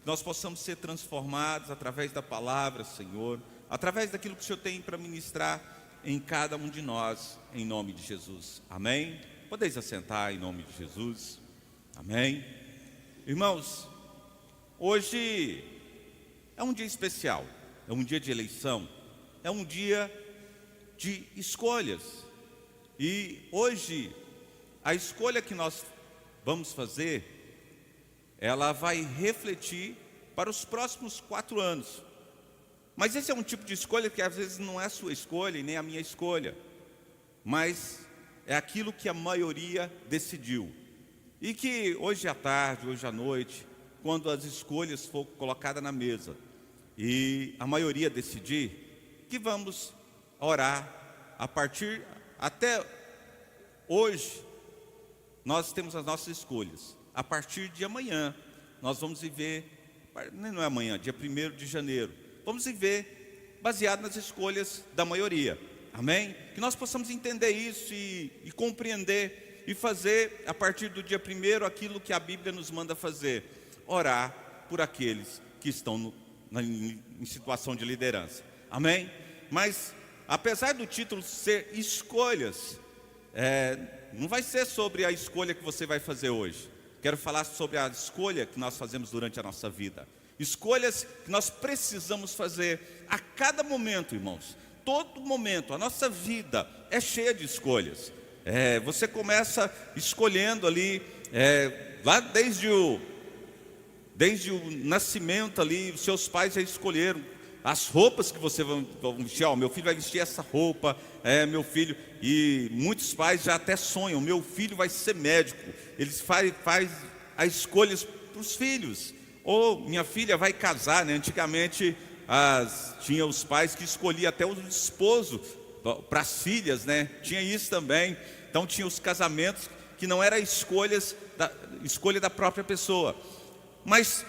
que nós possamos ser transformados através da palavra, Senhor, através daquilo que o Senhor tem para ministrar em cada um de nós, em nome de Jesus. Amém? Podeis assentar em nome de Jesus. Amém? Irmãos, hoje é um dia especial, é um dia de eleição, é um dia de escolhas. E hoje, a escolha que nós vamos fazer, ela vai refletir para os próximos 4 anos. Mas esse é um tipo de escolha que às vezes não é a sua escolha e nem a minha escolha, mas é aquilo que a maioria decidiu. E que hoje à tarde, hoje à noite, quando as escolhas for colocadas na mesa e a maioria decidir, que vamos orar a partir até hoje. Nós temos as nossas escolhas. A partir de amanhã, nós vamos viver, não é amanhã, dia 1º de janeiro, vamos viver baseado nas escolhas da maioria. Amém? Que nós possamos entender isso e compreender e fazer, a partir do dia 1º, aquilo que a Bíblia nos manda fazer. Orar por aqueles que estão em situação de liderança. Amém? Mas, apesar do título ser escolhas, não vai ser sobre a escolha que você vai fazer hoje. Quero falar sobre a escolha que nós fazemos durante a nossa vida. Escolhas que nós precisamos fazer a cada momento, irmãos. Todo momento, a nossa vida é cheia de escolhas. Você começa escolhendo ali, lá desde o nascimento ali, os seus pais já escolheram as roupas que você vai vestir. Meu filho vai vestir essa roupa, meu filho, e muitos pais já até sonham, meu filho vai ser médico. Eles faz as escolhas para os filhos. Ou minha filha vai casar, né? Antigamente tinha os pais que escolhiam até o esposo para as filhas, né? Tinha isso também. Então tinha os casamentos que não eram escolha da própria pessoa. Mas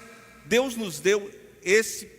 Deus nos deu esse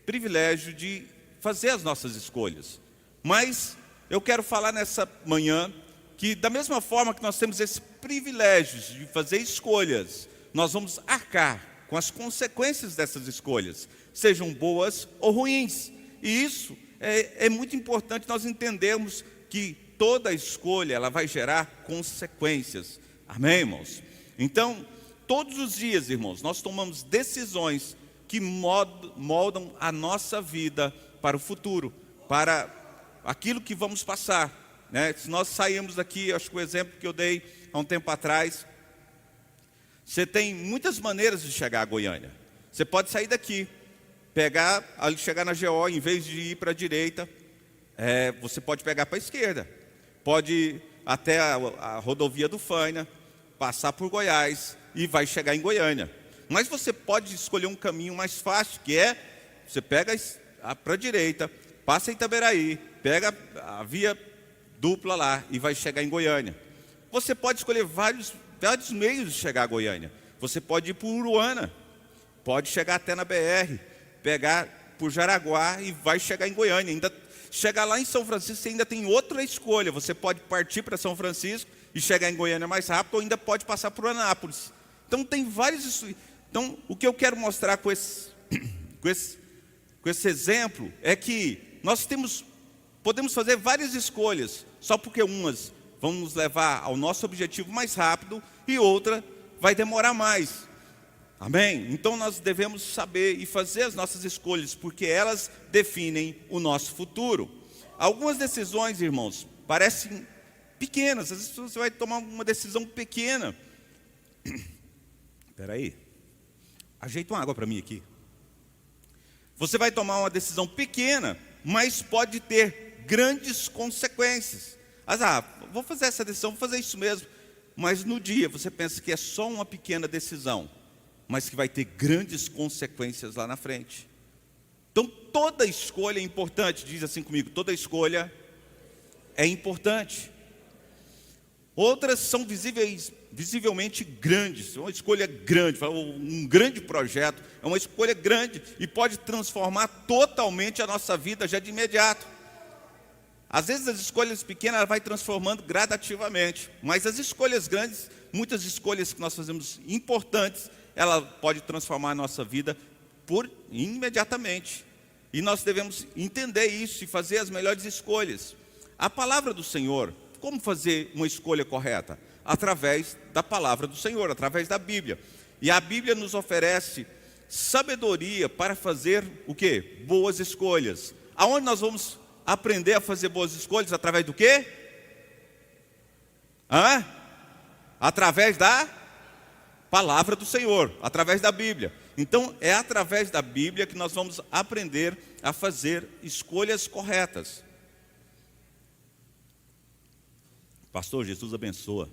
privilégio de fazer as nossas escolhas. Mas eu quero falar nessa manhã que da mesma forma que nós temos esse privilégio de fazer escolhas, nós vamos arcar com as consequências dessas escolhas, sejam boas ou ruins. E isso é muito importante nós entendermos que toda escolha ela vai gerar consequências. Amém, irmãos? Então, todos os dias, irmãos, nós tomamos decisões que moldam a nossa vida para o futuro, para aquilo que vamos passar, né? Se nós sairmos daqui, acho que o exemplo que eu dei há um tempo atrás, você tem muitas maneiras de chegar a Goiânia. Você pode sair daqui, chegar na GO, em vez de ir para a direita, você pode pegar para a esquerda, pode ir até a rodovia do Faina, passar por Goiás e vai chegar em Goiânia. Mas você pode escolher um caminho mais fácil, que você pega para a direita, passa em Itaberaí, pega a via dupla lá e vai chegar em Goiânia. Você pode escolher vários meios de chegar a Goiânia. Você pode ir por Uruana, pode chegar até na BR, pegar por Jaraguá e vai chegar em Goiânia. Ainda chegar lá em São Francisco, você ainda tem outra escolha. Você pode partir para São Francisco e chegar em Goiânia mais rápido, ou ainda pode passar por Anápolis. Então tem vários. Então o que eu quero mostrar com esse exemplo é que nós podemos fazer várias escolhas, só porque umas vão nos levar ao nosso objetivo mais rápido e outra vai demorar mais. Amém? Então nós devemos saber e fazer as nossas escolhas, porque elas definem o nosso futuro. Algumas decisões, irmãos, parecem pequenas. Às vezes você vai tomar uma decisão pequena. Espera aí. Ajeita uma água para mim aqui. Você vai tomar uma decisão pequena, mas pode ter grandes consequências. Vou fazer essa decisão, vou fazer isso mesmo. Mas no dia você pensa que é só uma pequena decisão, mas que vai ter grandes consequências lá na frente. Então toda escolha é importante. Diz assim comigo: toda escolha é importante. Outras são visivelmente grandes. Uma escolha grande, um grande projeto, é uma escolha grande e pode transformar totalmente a nossa vida já de imediato. Às vezes as escolhas pequenas vai transformando gradativamente, mas as escolhas grandes, muitas escolhas que nós fazemos importantes, ela pode transformar a nossa vida imediatamente. E nós devemos entender isso e fazer as melhores escolhas. A palavra do Senhor, como fazer uma escolha correta? Através da palavra do Senhor, através da Bíblia. E a Bíblia nos oferece sabedoria para fazer o quê? Boas escolhas. Aonde nós vamos aprender a fazer boas escolhas? Através do quê? Através da palavra do Senhor, através da Bíblia. Então, é através da Bíblia que nós vamos aprender a fazer escolhas corretas. Pastor, Jesus abençoa.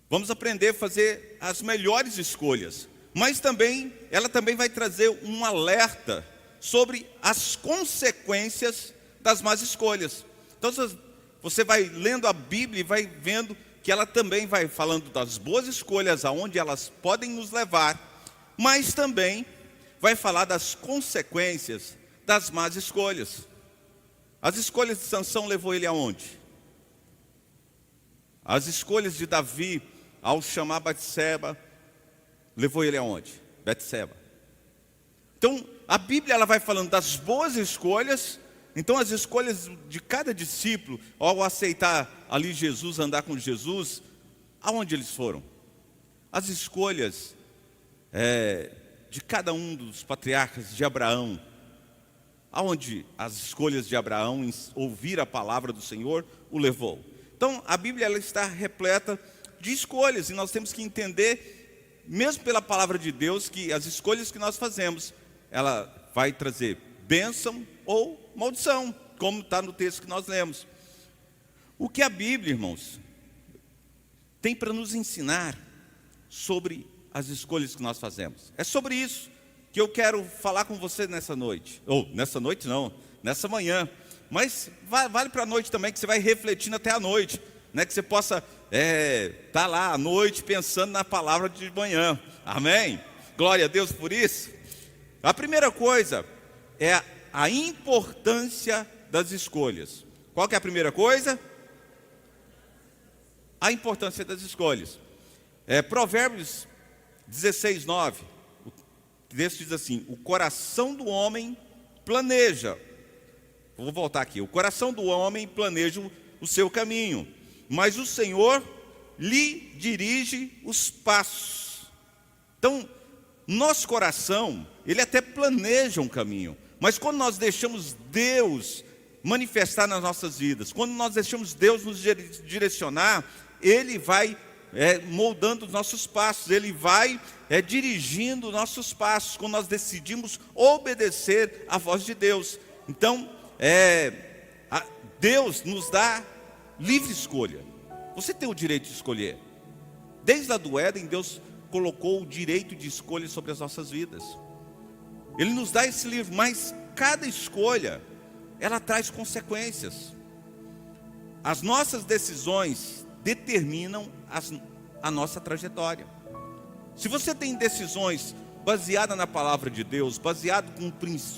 Vamos aprender a fazer as melhores escolhas. Mas também, ela também vai trazer um alerta sobre as consequências das más escolhas. Então, você vai lendo a Bíblia e vai vendo que ela também vai falando das boas escolhas, aonde elas podem nos levar, mas também vai falar das consequências das más escolhas. As escolhas de Sansão levou ele aonde? As escolhas de Davi, ao chamar Batseba, levou ele aonde? Betseba. Então, a Bíblia ela vai falando das boas escolhas. Então, as escolhas de cada discípulo, ao aceitar ali Jesus, andar com Jesus, aonde eles foram? As escolhas de cada um dos patriarcas de Abraão, aonde as escolhas de Abraão em ouvir a palavra do Senhor o levou. Então, a Bíblia ela está repleta de escolhas, e nós temos que entender, mesmo pela palavra de Deus, que as escolhas que nós fazemos, ela vai trazer bênção ou maldição, como está no texto que nós lemos. O que a Bíblia, irmãos, tem para nos ensinar sobre as escolhas que nós fazemos? É sobre isso que eu quero falar com você nessa noite. Ou, nessa noite não, nessa manhã. Mas vale para a noite também, que você vai refletindo até a noite, né? Que você possa estar lá à noite pensando na palavra de manhã. Amém? Glória a Deus por isso. A primeira coisa é a importância das escolhas. Qual que é a primeira coisa? A importância das escolhas. Provérbios 16:9. O texto diz assim: o coração do homem planeja. Vou voltar aqui. O coração do homem planeja o seu caminho, mas o Senhor lhe dirige os passos. Então, nosso coração, ele até planeja um caminho, mas quando nós deixamos Deus manifestar nas nossas vidas, quando nós deixamos Deus nos direcionar, Ele vai moldando os nossos passos, Ele vai dirigindo os nossos passos, quando nós decidimos obedecer à voz de Deus. Então, Deus nos dá livre escolha. Você tem o direito de escolher. Desde lá do Éden, Deus colocou o direito de escolha sobre as nossas vidas. Ele nos dá esse livro, mas cada escolha, ela traz consequências. As nossas decisões determinam a nossa trajetória. Se você tem decisões baseadas na palavra de Deus, baseado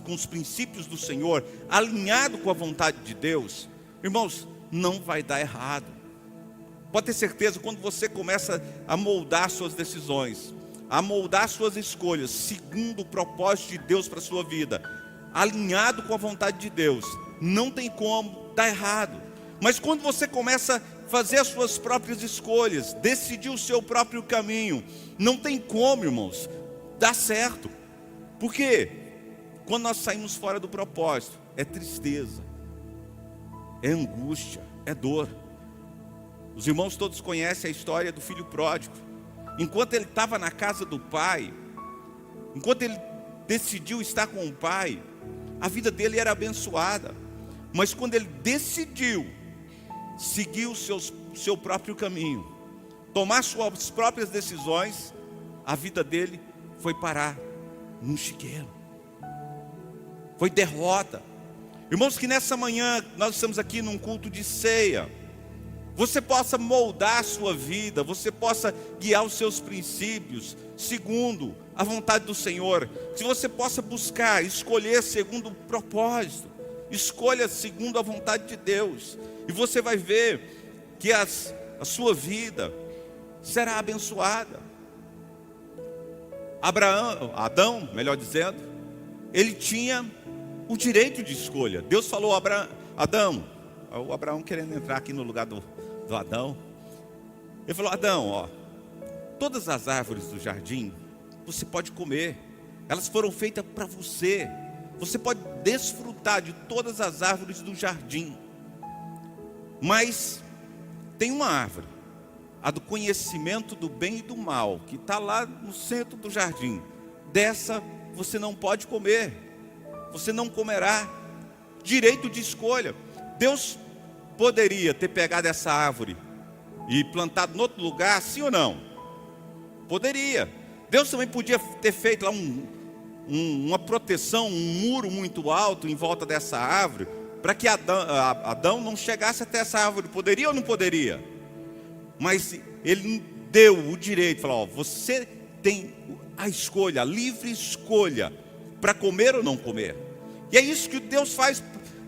com os princípios do Senhor, alinhado com a vontade de Deus, irmãos, não vai dar errado. Pode ter certeza, quando você começa a moldar suas decisões, a moldar suas escolhas, segundo o propósito de Deus para a sua vida, alinhado com a vontade de Deus, não tem como dar errado. Mas quando você começa a fazer as suas próprias escolhas, decidir o seu próprio caminho, não tem como, irmãos, dar certo. Por quê? Quando nós saímos fora do propósito, é tristeza, é angústia, é dor. Os irmãos todos conhecem a história do filho pródigo. Enquanto ele estava na casa do pai, enquanto ele decidiu estar com o pai, a vida dele era abençoada. Mas quando ele decidiu seguir o seu próprio caminho, tomar suas próprias decisões, a vida dele foi parar num chiqueiro. Foi derrota. Irmãos, que nessa manhã nós estamos aqui num culto de ceia, você possa moldar a sua vida, você possa guiar os seus princípios segundo a vontade do Senhor, que você possa buscar, escolher segundo o propósito, escolha segundo a vontade de Deus, e você vai ver que a sua vida será abençoada. Adão, melhor dizendo, ele tinha o direito de escolha. Deus falou a Adão, o Abraão querendo entrar aqui no lugar do Adão. Ele falou: Adão, ó, todas as árvores do jardim você pode comer, elas foram feitas para você. Você pode desfrutar de todas as árvores do jardim, mas tem uma árvore, a do conhecimento do bem e do mal, que está lá no centro do jardim. Dessa você não pode comer, você não comerá. Direito de escolha. Deus poderia ter pegado essa árvore e plantado em outro lugar, sim ou não? Poderia. Deus também podia ter feito lá uma proteção, um muro muito alto em volta dessa árvore, para que Adão não chegasse até essa árvore. Poderia ou não poderia? Mas ele deu o direito, falou: ó, você tem a escolha, a livre escolha, para comer ou não comer. E é isso que Deus faz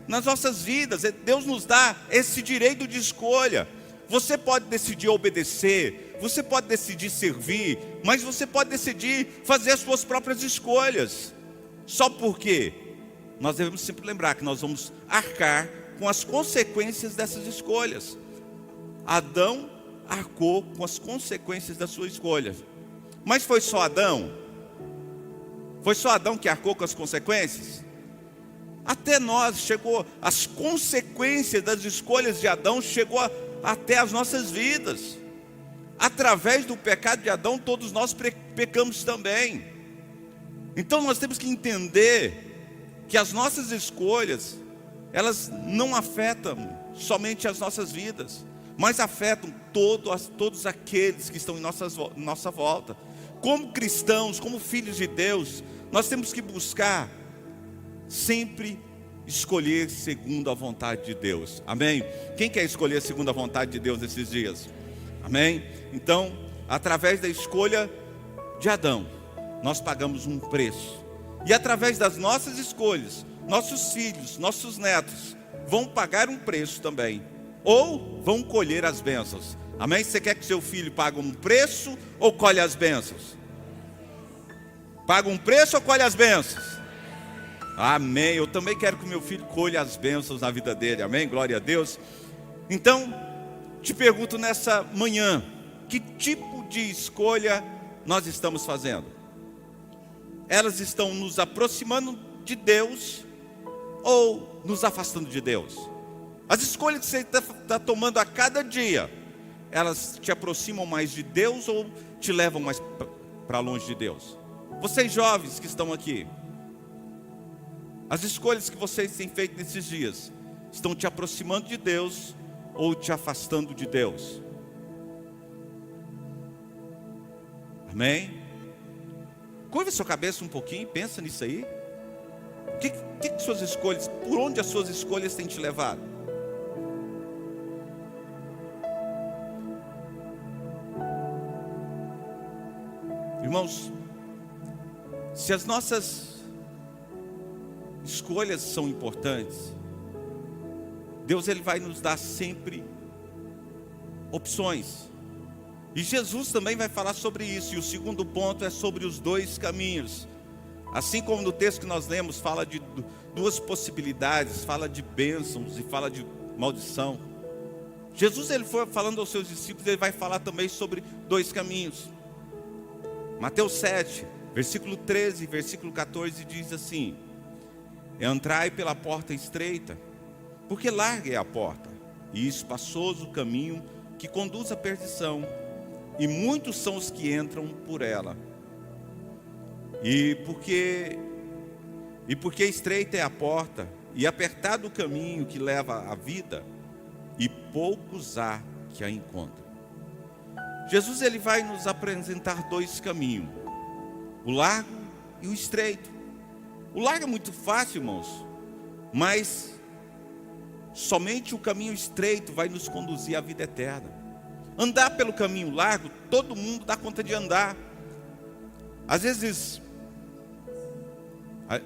nas nossas vidas. Deus nos dá esse direito de escolha. Você pode decidir obedecer, você pode decidir servir, mas você pode decidir fazer as suas próprias escolhas. Só porque nós devemos sempre lembrar que nós vamos arcar com as consequências dessas escolhas. Adão arcou com as consequências das suas escolhas. Mas foi só Adão? Foi só Adão que arcou com as consequências? Até nós chegou, as consequências das escolhas de Adão chegou até as nossas vidas. Através do pecado de Adão, todos nós pecamos também. Então nós temos que entender que as nossas escolhas, elas não afetam somente as nossas vidas, mas afetam todos aqueles que estão em nossa volta. Como cristãos, como filhos de Deus, nós temos que buscar sempre escolher segundo a vontade de Deus. Amém? Quem quer escolher segundo a vontade de Deus nesses dias? Amém? Então, através da escolha de Adão, nós pagamos um preço. E através das nossas escolhas, nossos filhos, nossos netos vão pagar um preço também, ou vão colher as bênçãos. Amém? Você quer que seu filho pague um preço ou colhe as bênçãos? Paga um preço ou colhe as bênçãos? Amém. Eu também quero que meu filho colha as bênçãos na vida dele. Amém? Glória a Deus. Então, te pergunto nessa manhã, que tipo de escolha nós estamos fazendo? Elas estão nos aproximando de Deus ou nos afastando de Deus? As escolhas que você está tomando a cada dia, elas te aproximam mais de Deus ou te levam mais para longe de Deus? Vocês jovens que estão aqui, as escolhas que vocês têm feito nesses dias estão te aproximando de Deus ou te afastando de Deus? Amém? Curva sua cabeça um pouquinho, pensa nisso aí. Que suas escolhas, por onde as suas escolhas têm te levado? Irmãos, se as nossas escolhas são importantes, Deus ele vai nos dar sempre opções. E Jesus também vai falar sobre isso. E o segundo ponto é sobre os dois caminhos. Assim como no texto que nós lemos fala de duas possibilidades, fala de bênçãos e fala de maldição. Jesus ele foi falando aos seus discípulos, ele vai falar também sobre dois caminhos. Mateus 7, versículo 13, versículo 14 diz assim: entrai pela porta estreita, porque larga é a porta, e espaçoso o caminho que conduz à perdição, e muitos são os que entram por ela. E porque estreita é a porta, e apertado o caminho que leva à vida, e poucos há que a encontram. Jesus ele vai nos apresentar dois caminhos, o largo e o estreito. O largo é muito fácil, irmãos, mas somente o caminho estreito vai nos conduzir à vida eterna. Andar pelo caminho largo, todo mundo dá conta de andar. Às vezes a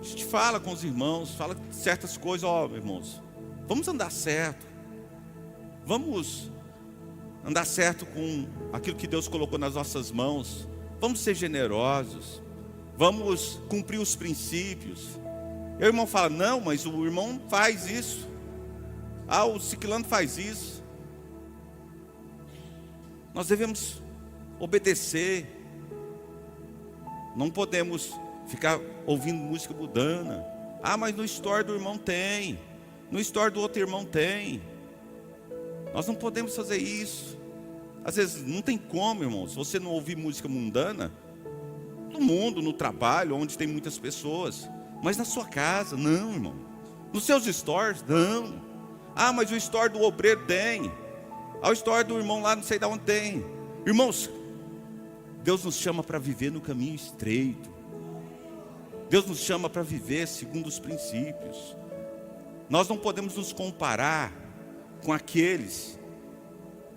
gente fala com os irmãos, fala certas coisas, irmãos, vamos andar certo, vamos andar certo com aquilo que Deus colocou nas nossas mãos. vamos ser generosos, vamos cumprir os princípios. E o irmão fala, não, mas o irmão faz isso. O ciclano faz isso. Nós devemos obedecer. Não podemos ficar ouvindo música mundana. Mas no story do irmão tem. No story do outro irmão tem. Nós não podemos fazer isso. Às vezes não tem como, irmãos, se você não ouvir música mundana, no mundo, no trabalho, onde tem muitas pessoas. Mas na sua casa, não, irmão. Nos seus stories, não. Mas o story do obreiro tem. O story do irmão lá, não sei de onde tem. Irmãos, Deus nos chama para viver no caminho estreito. Deus nos chama para viver segundo os princípios. Nós não podemos nos comparar com aqueles,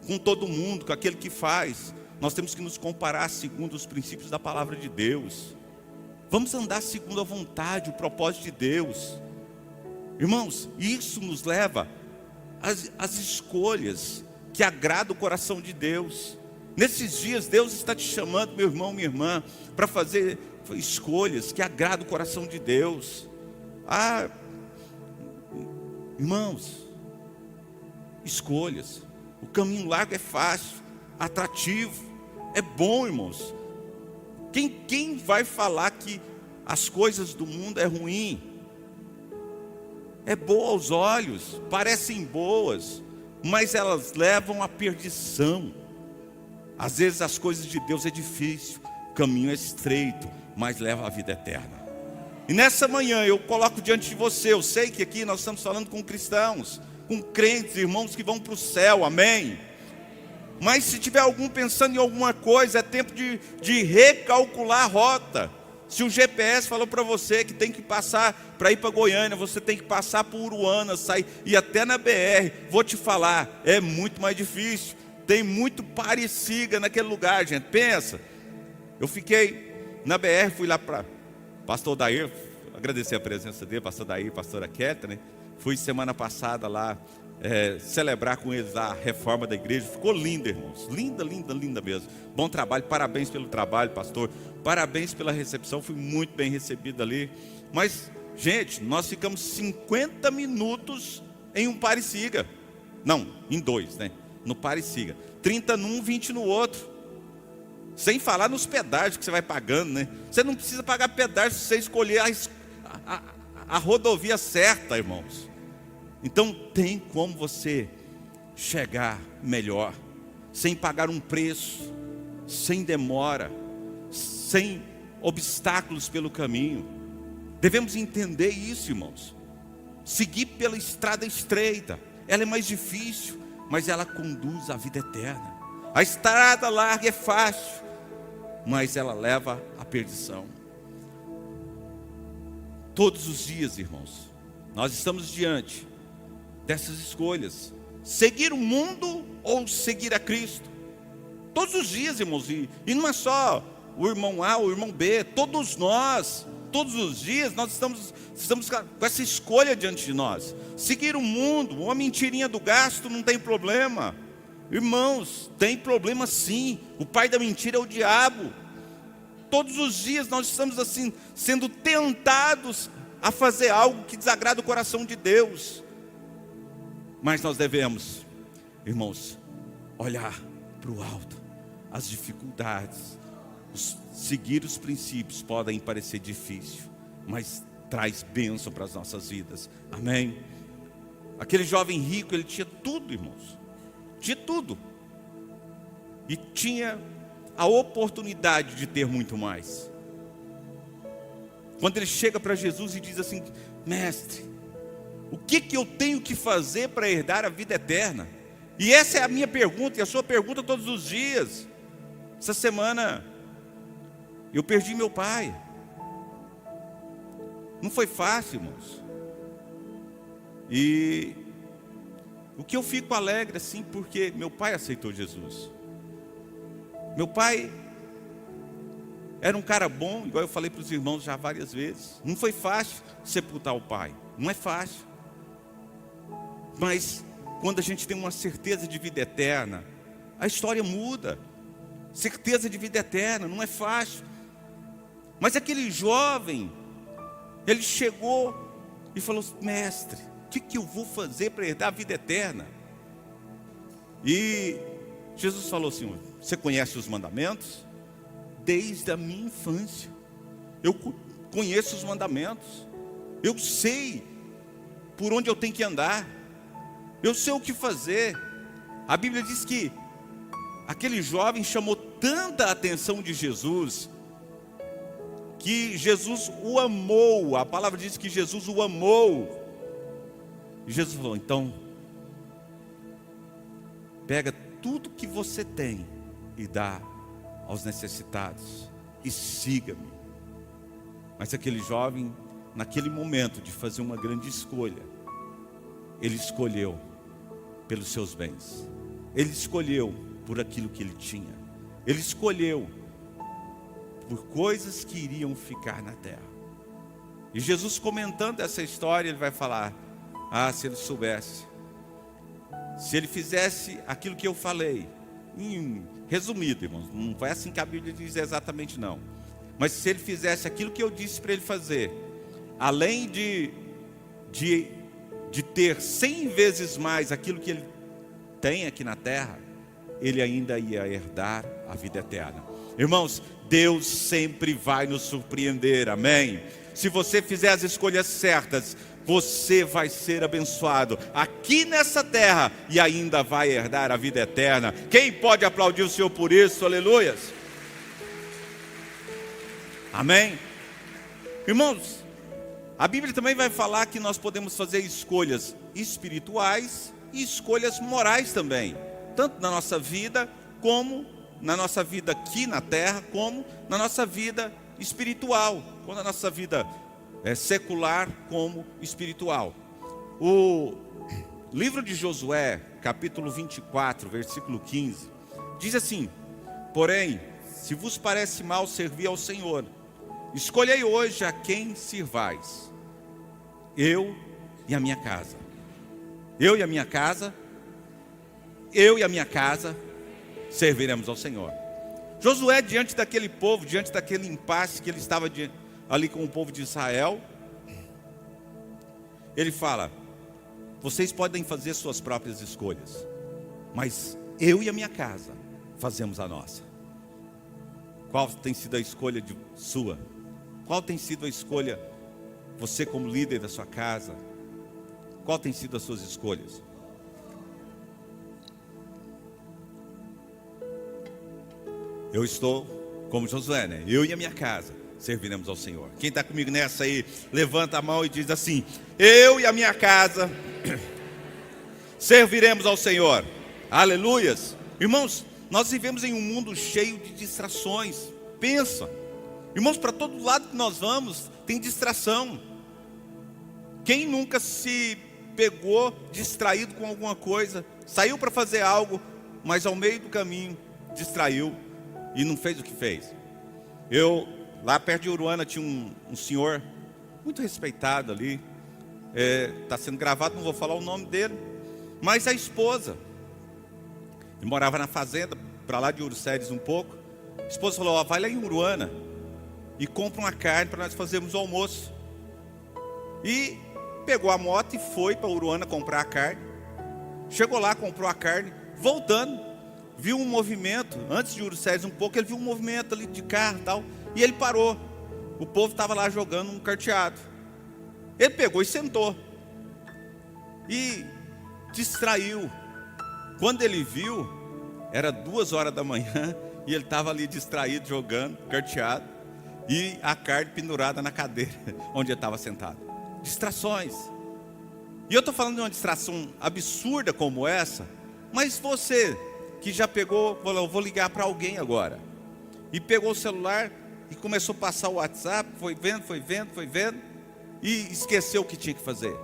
com todo mundo, com aquele que faz. Nós temos que nos comparar segundo os princípios da palavra de Deus. Vamos andar segundo a vontade, o propósito de Deus. Irmãos, isso nos leva às escolhas que agradam o coração de Deus. Nesses dias, Deus está te chamando, meu irmão, minha irmã, para fazer escolhas que agradam o coração de Deus. Irmãos, escolhas. O caminho largo é fácil, atrativo, é bom, irmãos. Quem vai falar que as coisas do mundo é ruim? É boa aos olhos, parecem boas, mas elas levam à perdição. Às vezes as coisas de Deus é difícil, o caminho é estreito, mas leva à vida eterna. E nessa manhã eu coloco diante de você, eu sei que aqui nós estamos falando com cristãos, com crentes, irmãos que vão para o céu, amém? Mas se tiver algum pensando em alguma coisa, é tempo de recalcular a rota. Se o GPS falou para você que tem que passar para ir para Goiânia, você tem que passar por Uruana, sair e até na BR, vou te falar, é muito mais difícil. Tem muito pare e siga naquele lugar, gente. Pensa, eu fiquei na BR, fui lá para pastor Dair, agradecer a presença dele, pastor Dair, pastora Kétria, fui semana passada lá celebrar com eles a reforma da igreja. Ficou linda, irmãos, linda, linda, linda mesmo. Bom trabalho, parabéns pelo trabalho, pastor, parabéns pela recepção, fui muito bem recebido ali. Mas, gente, nós ficamos 50 minutos em um pare e siga. Não, em dois, no pare e siga, 30 num, 20 no outro. Sem falar nos pedágios que você vai pagando, Você não precisa pagar pedágio se você escolher a rodovia certa, irmãos. Então tem como você chegar melhor, sem pagar um preço, sem demora, sem obstáculos pelo caminho. Devemos entender isso, irmãos. Seguir pela estrada estreita, ela é mais difícil, mas ela conduz à vida eterna. A estrada larga é fácil, mas ela leva à perdição. Todos os dias, irmãos, nós estamos diante dessas escolhas: seguir o mundo ou seguir a Cristo. Todos os dias, irmãos, e não é só o irmão A, o irmão B, todos nós, todos os dias nós estamos com essa escolha diante de nós. Seguir o mundo, uma mentirinha do gasto não tem problema. Irmãos, tem problema sim. O pai da mentira é o diabo. Todos os dias nós estamos assim, sendo tentados a fazer algo que desagrada o coração de Deus. Mas nós devemos, irmãos, olhar para o alto. As dificuldades, seguir os princípios podem parecer difícil, mas traz bênção para as nossas vidas, amém? Aquele jovem rico, ele tinha tudo, irmãos, tinha tudo, e tinha a oportunidade de ter muito mais. Quando ele chega para Jesus e diz assim: mestre, o que eu tenho que fazer para herdar a vida eterna? E essa é a minha pergunta e a sua pergunta todos os dias. Essa semana eu perdi meu pai. Não foi fácil, irmãos. E o que eu fico alegre assim, porque meu pai aceitou Jesus. Meu pai era um cara bom, igual eu falei para os irmãos já várias vezes. Não foi fácil sepultar o pai, não é fácil. Mas quando a gente tem uma certeza de vida eterna, a história muda. certeza de vida eterna, não é fácil. Mas aquele jovem, ele chegou e falou: mestre, o que eu vou fazer para herdar a vida eterna? E Jesus falou assim: você conhece os mandamentos? Desde a minha infância eu conheço os mandamentos, eu sei por onde eu tenho que andar, eu sei o que fazer. A Bíblia diz que aquele jovem chamou tanta atenção de Jesus, que Jesus o amou. A palavra diz que Jesus o amou. E Jesus falou: então, pega tudo que você tem e dá aos necessitados, e siga-me. Mas aquele jovem, naquele momento de fazer uma grande escolha, ele escolheu pelos seus bens, ele escolheu por aquilo que ele tinha, ele escolheu por coisas que iriam ficar na terra. E Jesus, comentando essa história, ele vai falar: ah, se ele soubesse, se ele fizesse aquilo que eu falei, resumido, irmãos, não foi assim que a Bíblia diz exatamente não, mas se ele fizesse aquilo que eu disse para ele fazer, além de ter 100 vezes mais aquilo que ele tem aqui na terra, ele ainda ia herdar a vida eterna. Irmãos, Deus sempre vai nos surpreender, amém? Se você fizer as escolhas certas, você vai ser abençoado aqui nessa terra e ainda vai herdar a vida eterna. Quem pode aplaudir o Senhor por isso? Aleluias. Amém? Irmãos, a Bíblia também vai falar que nós podemos fazer escolhas espirituais e escolhas morais também, tanto na nossa vida, como na nossa vida aqui na terra, como na nossa vida espiritual, como na nossa vida secular, como espiritual. O livro de Josué, capítulo 24, versículo 15, diz assim: porém, se vos parece mal servir ao Senhor, escolhei hoje a quem sirvais, eu e a minha casa. Eu e a minha casa serviremos ao Senhor. Josué, diante daquele povo, diante daquele impasse que ele estava ali com o povo de Israel, ele fala: vocês podem fazer suas próprias escolhas, mas eu e a minha casa fazemos a nossa. Qual tem sido a escolha sua? Qual tem sido a escolha, você como líder da sua casa? Qual tem sido as suas escolhas? Eu estou como Josué, né? Eu e a minha casa serviremos ao Senhor. Quem está comigo nessa aí, levanta a mão e diz assim: eu e a minha casa serviremos ao Senhor. Aleluias. Irmãos, nós vivemos em um mundo cheio de distrações. Pensa, irmãos, para todo lado que nós vamos tem distração. Quem nunca se pegou distraído com alguma coisa, saiu para fazer algo, mas ao meio do caminho distraiu e não fez o que fez? Lá perto de Uruana tinha um senhor muito respeitado ali, está sendo gravado, não vou falar o nome dele, mas a esposa, ele morava na fazenda, para lá de Uruceres um pouco. A esposa falou: ó, vai lá em Uruana e compra uma carne para nós fazermos o almoço. E pegou a moto e foi para Uruana comprar a carne. Chegou lá, comprou a carne, voltando, viu um movimento, antes de Uruceres um pouco, ele viu um movimento ali de carro e tal, e ele parou. O povo estava lá jogando um carteado. Ele pegou e sentou, e distraiu. Quando ele viu, era 2 horas da manhã, e ele estava ali distraído, jogando carteado, e a carne pendurada na cadeira, onde ele estava sentado. Distrações. E eu estou falando de uma distração absurda como essa, mas você que já pegou, falou: eu vou ligar para alguém agora, e pegou o celular e começou a passar o WhatsApp, foi vendo, e esqueceu o que tinha que fazer.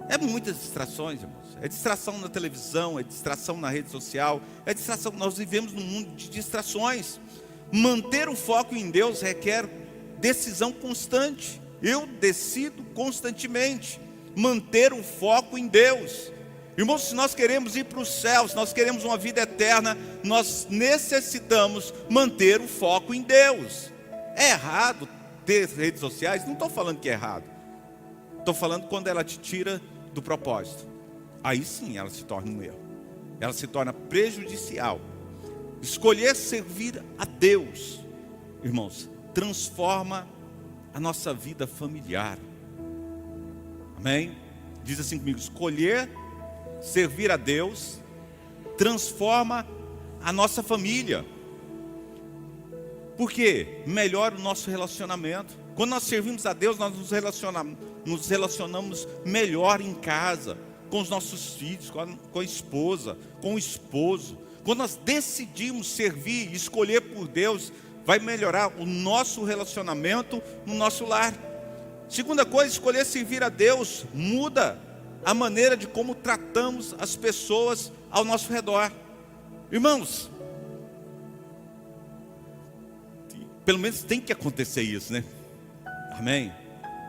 É muitas distrações, irmãos. É distração na televisão, é distração na rede social, é distração. Nós vivemos num mundo de distrações. Manter o foco em Deus requer decisão constante. Eu decido constantemente manter o foco em Deus. Irmãos, se nós queremos ir para o céu, se nós queremos uma vida eterna, nós necessitamos manter o foco em Deus. É errado ter redes sociais? Não estou falando que é errado. Estou falando quando ela te tira do propósito. Aí sim ela se torna um erro. Ela se torna prejudicial. Escolher servir a Deus, irmãos, transforma a nossa vida familiar. Amém? Diz assim comigo: escolher servir a Deus transforma a nossa família. Por quê? Melhora o nosso relacionamento. Quando nós servimos a Deus, nós nos relacionamos melhor em casa, com os nossos filhos, com a esposa, com o esposo. Quando nós decidimos servir e escolher por Deus, vai melhorar o nosso relacionamento no nosso lar. Segunda coisa, escolher servir a Deus muda a maneira de como tratamos as pessoas ao nosso redor. Irmãos, pelo menos tem que acontecer isso, né? Amém?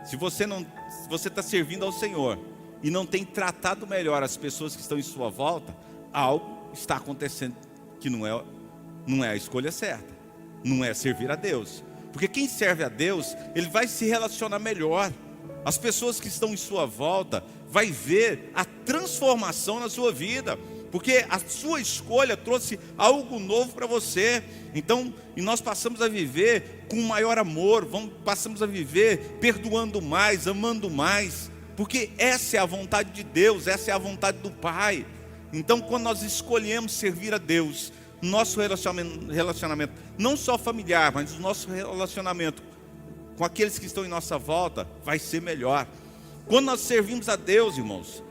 Se você está servindo ao Senhor e não tem tratado melhor as pessoas que estão em sua volta, algo está acontecendo que não é a escolha certa, não é servir a Deus. Porque quem serve a Deus, ele vai se relacionar melhor. As pessoas que estão em sua volta vai ver a transformação na sua vida, porque a sua escolha trouxe algo novo para você. Então, e nós passamos a viver com maior amor, passamos a viver perdoando mais, amando mais, porque essa é a vontade de Deus, essa é a vontade do Pai. Então, quando nós escolhemos servir a Deus, nosso relacionamento, não só familiar, mas o nosso relacionamento com aqueles que estão em nossa volta, vai ser melhor. Quando nós servimos a Deus, irmãos,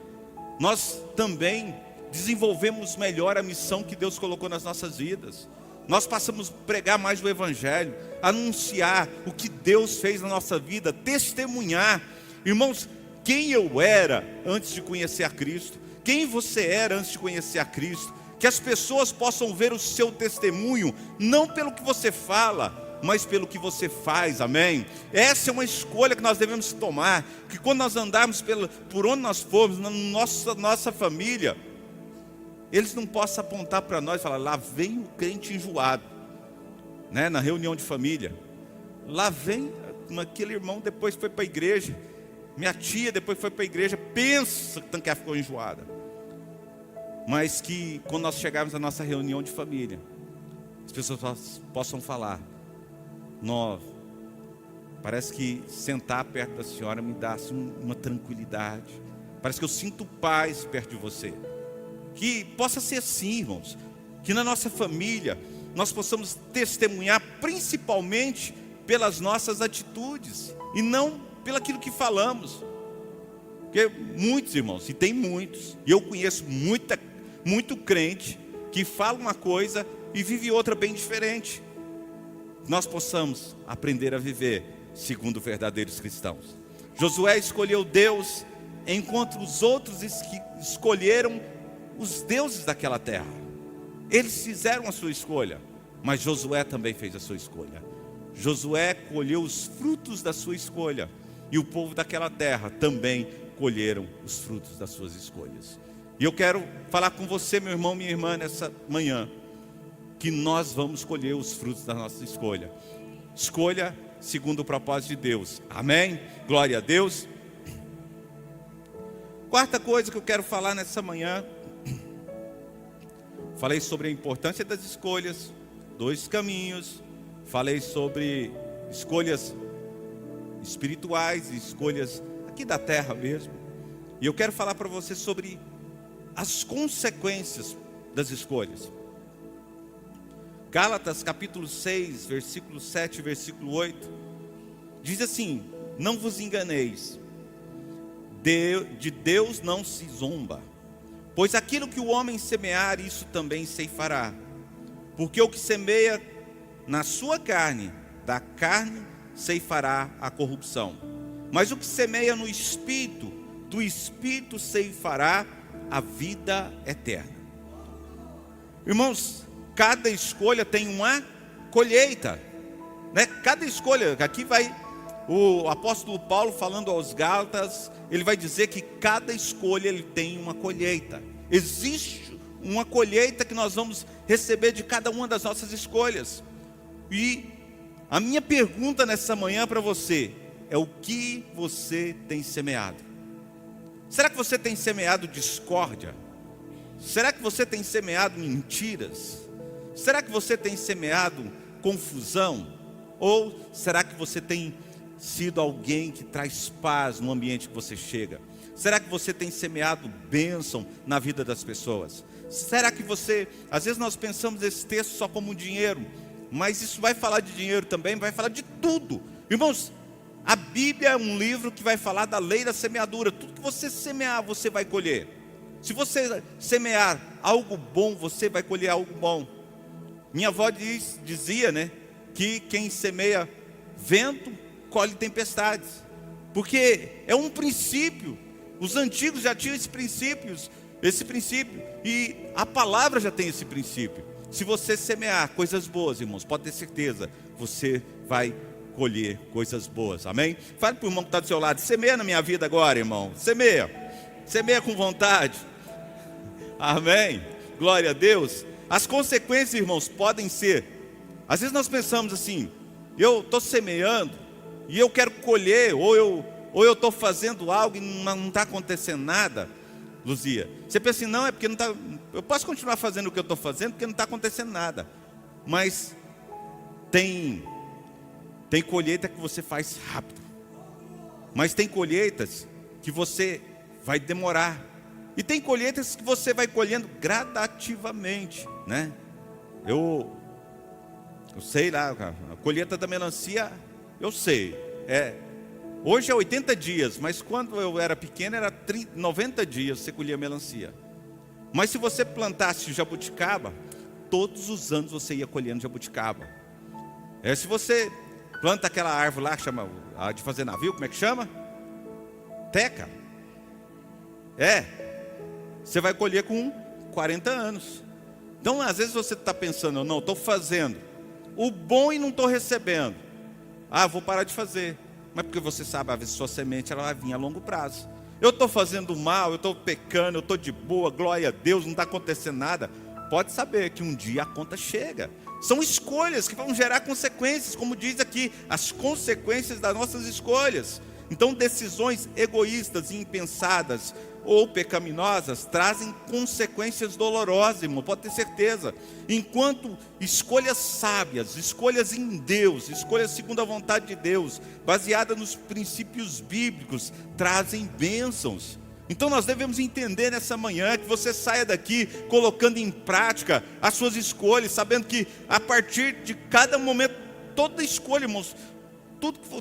nós também desenvolvemos melhor a missão que Deus colocou nas nossas vidas. Nós passamos a pregar mais o Evangelho, anunciar o que Deus fez na nossa vida, testemunhar. Irmãos, quem eu era antes de conhecer a Cristo, quem você era antes de conhecer a Cristo, que as pessoas possam ver o seu testemunho, não pelo que você fala, mas pelo que você faz, amém? Essa é uma escolha que nós devemos tomar, que quando nós andarmos por onde nós formos, na nossa família, eles não possam apontar para nós e falar: lá vem o crente enjoado, né? Na reunião de família, lá vem aquele irmão, depois foi para a igreja, minha tia depois foi para a igreja, pensa que ela ficou enjoada. Mas que quando nós chegarmos à nossa reunião de família, as pessoas possam falar: parece que sentar perto da senhora me dá assim, uma tranquilidade, parece que eu sinto paz perto de você. Que possa ser assim, irmãos, que na nossa família nós possamos testemunhar principalmente pelas nossas atitudes e não pelo aquilo que falamos. Porque muitos, irmãos, e tem muitos, e eu conheço muito crente que fala uma coisa e vive outra bem diferente. Nós possamos aprender a viver segundo verdadeiros cristãos. Josué escolheu Deus, enquanto os outros escolheram os deuses daquela terra. Eles fizeram a sua escolha, mas Josué também fez a sua escolha. Josué colheu os frutos da sua escolha, e o povo daquela terra também colheram os frutos das suas escolhas. E eu quero falar com você, meu irmão, minha irmã, nessa manhã, que nós vamos colher os frutos da nossa escolha. Escolha segundo o propósito de Deus. Amém? Glória a Deus. Quarta coisa que eu quero falar nessa manhã, falei sobre a importância das escolhas, 2 caminhos, falei sobre escolhas espirituais e escolhas aqui da terra mesmo. E eu quero falar para você sobre as consequências das escolhas. Gálatas capítulo 6, versículo 7, versículo 8, diz assim: não vos enganeis, de Deus não se zomba, pois aquilo que o homem semear, isso também ceifará. Porque o que semeia na sua carne, da carne ceifará a corrupção. Mas o que semeia no Espírito, do Espírito ceifará a vida eterna. Irmãos, cada escolha tem uma colheita, né? Cada escolha, aqui vai o apóstolo Paulo, falando aos Gálatas, ele vai dizer que cada escolha ele tem uma colheita. Existe uma colheita que nós vamos receber de cada uma das nossas escolhas. E a minha pergunta nessa manhã para você é: o que você tem semeado? Será que você tem semeado discórdia? Será que você tem semeado mentiras? Será que você tem semeado confusão? Ou será que você tem sido alguém que traz paz no ambiente que você chega? Será que você tem semeado bênção na vida das pessoas? Será que você... Às vezes nós pensamos esse texto só como dinheiro, mas isso vai falar de dinheiro também, vai falar de tudo. Irmãos, a Bíblia é um livro que vai falar da lei da semeadura. Tudo que você semear, você vai colher. Se você semear algo bom, você vai colher algo bom. Minha avó dizia, né, que quem semeia vento, colhe tempestades. Porque é um princípio. Os antigos já tinham esse princípio. E a palavra já tem esse princípio. Se você semear coisas boas, irmãos, pode ter certeza, você vai colher coisas boas, amém? Fale para o irmão que está do seu lado: semeia na minha vida agora, irmão, semeia com vontade, amém? Glória a Deus. As consequências, irmãos, podem ser, às vezes nós pensamos assim: eu estou semeando e eu quero colher, ou eu estou fazendo algo e não está acontecendo nada. Luzia, você pensa assim: não, é porque não está, eu posso continuar fazendo o que eu estou fazendo porque não está acontecendo nada. Mas tem colheita que você faz rápido, mas tem colheitas que você vai demorar, e tem colheitas que você vai colhendo gradativamente, né? Eu sei lá, a colheita da melancia, eu sei, hoje é 80 dias, mas quando eu era pequeno era 90 dias você colhia melancia. Mas se você plantasse jabuticaba, todos os anos você ia colhendo jabuticaba. Se você planta aquela árvore lá que chama, de fazer navio, como é que chama? Teca. Você vai colher com 40 anos. Então às vezes você está pensando: não, estou fazendo o bom e não estou recebendo. Vou parar de fazer. Mas porque você sabe, a sua semente ela vai vir a longo prazo. Eu estou fazendo mal, eu estou pecando, eu estou de boa, glória a Deus, não está acontecendo nada. Pode saber que um dia a conta chega. São escolhas que vão gerar consequências, como diz aqui, as consequências das nossas escolhas. Então decisões egoístas e impensadas ou pecaminosas trazem consequências dolorosas, irmão, pode ter certeza. Enquanto escolhas sábias, escolhas em Deus, escolhas segundo a vontade de Deus, baseadas nos princípios bíblicos, trazem bênçãos. Então nós devemos entender nessa manhã que você saia daqui colocando em prática as suas escolhas, sabendo que a partir de cada momento, toda escolha, irmãos,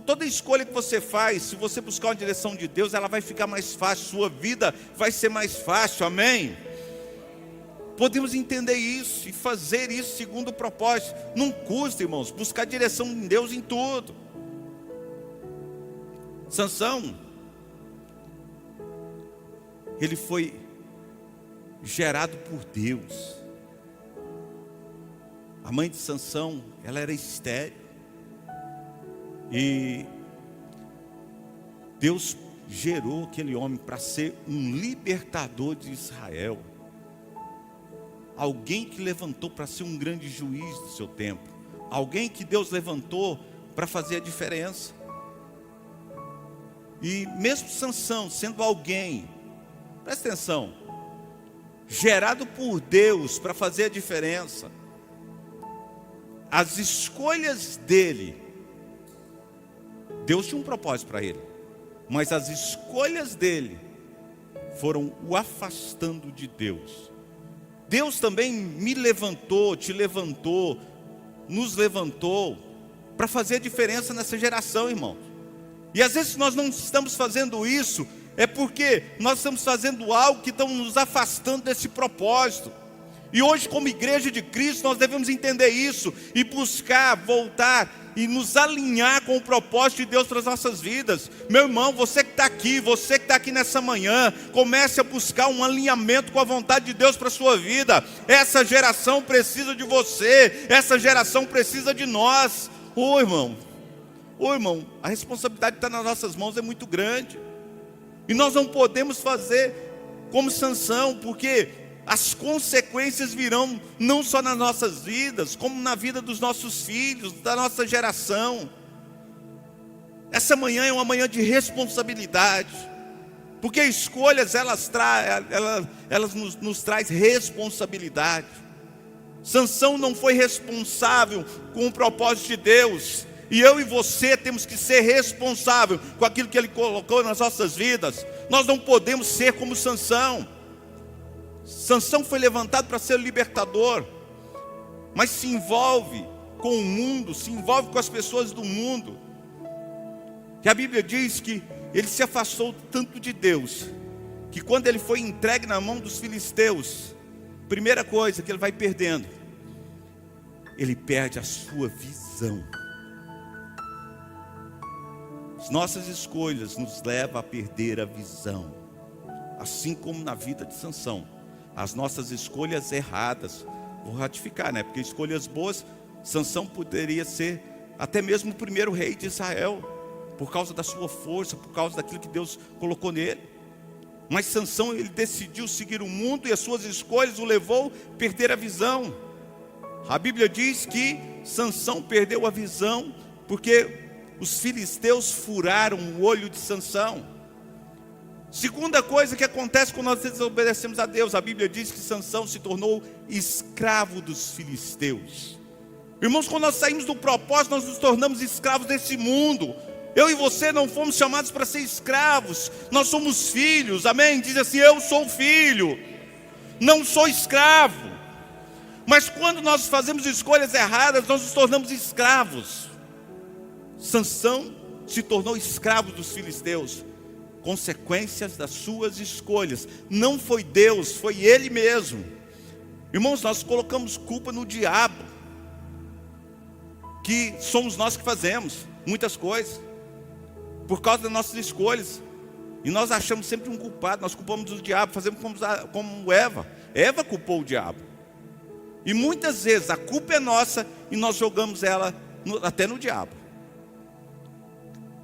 toda escolha que você faz, se você buscar uma direção de Deus, ela vai ficar mais fácil, sua vida vai ser mais fácil, amém? Podemos entender isso e fazer isso segundo o propósito. Não custa, irmãos, buscar direção em Deus em tudo. Sansão, ele foi gerado por Deus. A mãe de Sansão, ela era estéril. E Deus gerou aquele homem para ser um libertador de Israel. Alguém que levantou para ser um grande juiz do seu tempo. Alguém que Deus levantou para fazer a diferença. E mesmo Sansão sendo alguém, presta atenção, gerado por Deus para fazer a diferença, as escolhas dele, Deus tinha um propósito para ele, mas as escolhas dele foram o afastando de Deus. Deus também me levantou, te levantou, nos levantou para fazer a diferença nessa geração, irmão. E às vezes nós não estamos fazendo isso, é porque nós estamos fazendo algo que estamos nos afastando desse propósito. E hoje, como igreja de Cristo, nós devemos entender isso e buscar voltar e nos alinhar com o propósito de Deus para as nossas vidas. Meu irmão, você que está aqui nessa manhã, comece a buscar um alinhamento com a vontade de Deus para a sua vida. Essa geração precisa de você, essa geração precisa de nós. Irmão, Ô irmão, a responsabilidade que está nas nossas mãos é muito grande. E nós não podemos fazer como Sansão, porque as consequências virão não só nas nossas vidas, como na vida dos nossos filhos, da nossa geração. Essa manhã é uma manhã de responsabilidade, porque escolhas elas nos traz responsabilidade. Sansão não foi responsável com o propósito de Deus, e eu e você temos que ser responsável com aquilo que Ele colocou nas nossas vidas. Nós não podemos ser como Sansão. Sansão foi levantado para ser libertador, mas se envolve com o mundo, se envolve com as pessoas do mundo. Que a Bíblia diz que ele se afastou tanto de Deus, que quando ele foi entregue na mão dos filisteus, primeira coisa que ele vai perdendo, ele perde a sua visão. As nossas escolhas nos levam a perder a visão, assim como na vida de Sansão. As nossas escolhas erradas, vou ratificar, né? Porque escolhas boas, Sansão poderia ser até mesmo o primeiro rei de Israel, por causa da sua força, por causa daquilo que Deus colocou nele. Mas Sansão, ele decidiu seguir o mundo, e as suas escolhas o levou a perder a visão. A Bíblia diz que Sansão perdeu a visão porque os filisteus furaram o olho de Sansão. Segunda coisa que acontece quando nós desobedecemos a Deus, a Bíblia diz que Sansão se tornou escravo dos filisteus. Irmãos, quando nós saímos do propósito, nós nos tornamos escravos desse mundo. Eu e você não fomos chamados para ser escravos, nós somos filhos, amém? Diz assim: eu sou filho, não sou escravo. Mas quando nós fazemos escolhas erradas, nós nos tornamos escravos. Sansão se tornou escravo dos filisteus, consequências das suas escolhas. Não foi Deus, foi ele mesmo. Irmãos, nós colocamos culpa no diabo, que somos nós que fazemos muitas coisas por causa das nossas escolhas, e nós achamos sempre um culpado. Nós culpamos o diabo, fazemos como Eva. Eva culpou o diabo, e muitas vezes a culpa é nossa e nós jogamos ela até no diabo.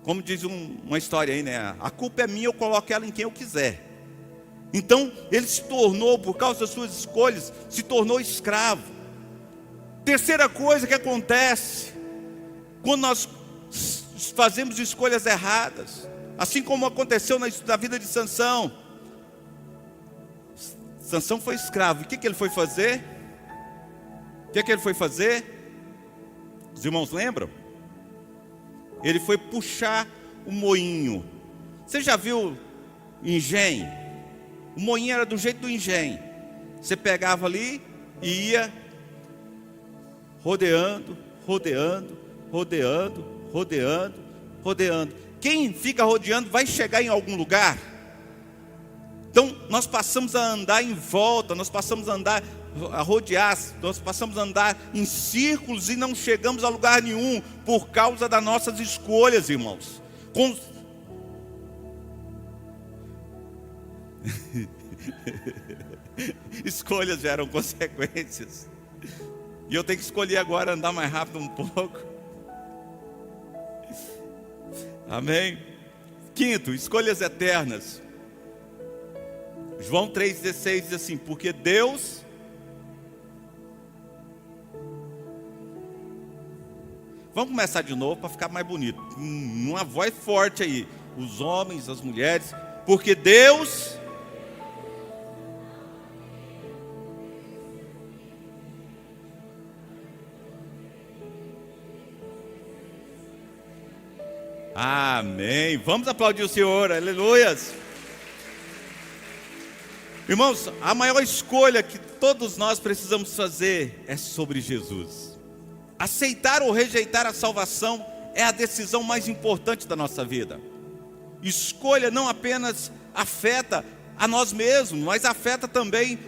Como diz uma história aí, né? A culpa é minha, eu coloco ela em quem eu quiser. Então ele se tornou, por causa das suas escolhas, se tornou escravo. Terceira coisa que acontece quando nós fazemos escolhas erradas, assim como aconteceu na vida de Sansão. Sansão foi escravo, e o que ele foi fazer? O que ele foi fazer? Os irmãos lembram? Ele foi puxar o moinho. Você já viu engenho? O moinho era do jeito do engenho. Você pegava ali e ia rodeando, rodeando, rodeando, rodeando, rodeando. Quem fica rodeando vai chegar em algum lugar. Então nós passamos a andar em volta, nós passamos a rodear, nós passamos a andar em círculos e não chegamos a lugar nenhum por causa das nossas escolhas, irmãos. Escolhas geram consequências, e eu tenho que escolher agora andar mais rápido um pouco. Amém? Quinto, escolhas eternas. João 3,16 diz assim: porque Deus vamos começar de novo para ficar mais bonito, uma voz forte aí, os homens, as mulheres. Porque Deus amém, vamos aplaudir o Senhor, aleluias. Irmãos, a maior escolha que todos nós precisamos fazer é sobre Jesus. Aceitar ou rejeitar a salvação é a decisão mais importante da nossa vida. Escolha não apenas afeta a nós mesmos, mas afeta também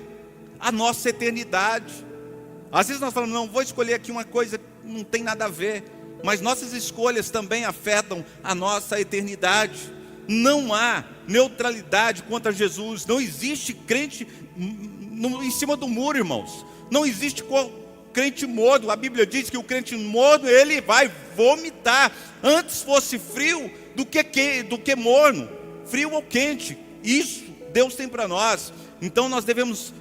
a nossa eternidade. Às vezes nós falamos: não, vou escolher aqui uma coisa que não tem nada a ver, mas nossas escolhas também afetam a nossa eternidade. Não há neutralidade contra Jesus. Não existe crente em cima do muro, irmãos. Não existe crente morno, a Bíblia diz que o crente morno, ele vai vomitar. Antes fosse frio do que morno, frio ou quente. Isso Deus tem para nós. Então nós devemos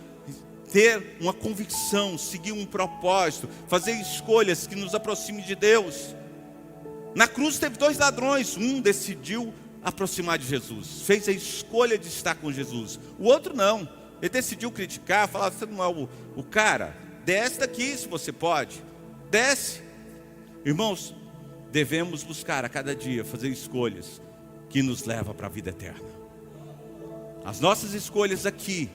ter uma convicção, seguir um propósito, fazer escolhas que nos aproximem de Deus. Na cruz teve 2 ladrões, um decidiu aproximar de Jesus, fez a escolha de estar com Jesus. O outro não, ele decidiu criticar, falar: você não é o cara, desce daqui se você pode, desce. Irmãos, devemos buscar a cada dia fazer escolhas que nos levam para a vida eterna. As nossas escolhas aqui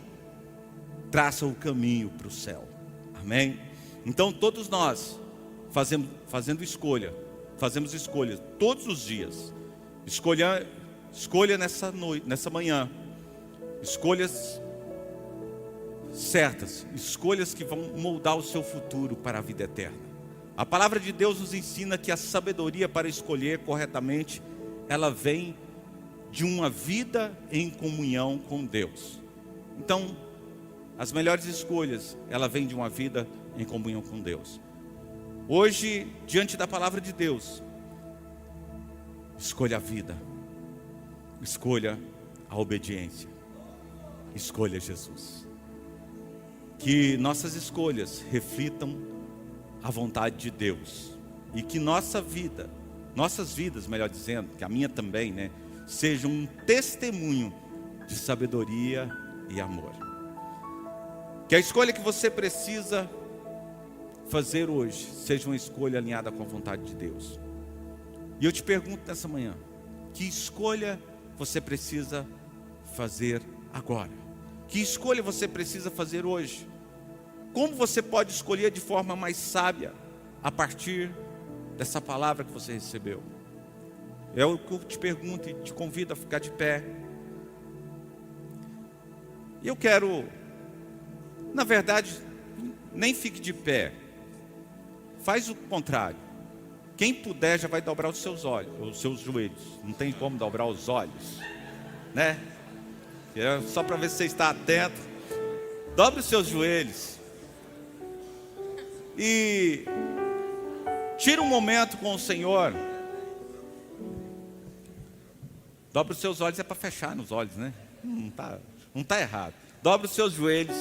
traçam o caminho para o céu, amém? Então todos nós fazemos escolhas todos os dias. Escolha nessa manhã, escolhas certas, escolhas que vão moldar o seu futuro para a vida eterna. A palavra de Deus nos ensina que a sabedoria para escolher corretamente, ela vem de uma vida em comunhão com Deus. Então, as melhores escolhas, ela vem de uma vida em comunhão com Deus. Hoje, diante da palavra de Deus, escolha a vida, escolha a obediência, escolha Jesus. Que nossas escolhas reflitam a vontade de Deus e que nossas vidas, melhor dizendo, que a minha também, né, sejam um testemunho de sabedoria e amor. Que a escolha que você precisa fazer hoje seja uma escolha alinhada com a vontade de Deus. E eu te pergunto nessa manhã: que escolha você precisa fazer agora? Que escolha você precisa fazer hoje? Como você pode escolher de forma mais sábia a partir dessa palavra que você recebeu? É o que eu te pergunto e te convido a ficar de pé. E eu quero, na verdade, nem fique de pé. Faz o contrário. Quem puder já vai dobrar os seus olhos, os seus joelhos. Não tem como dobrar os olhos, né? É só para ver se você está atento. Dobre os seus joelhos. E tira um momento com o Senhor. Dobre os seus olhos, é para fechar nos olhos, né? Não tá errado. Dobre os seus joelhos.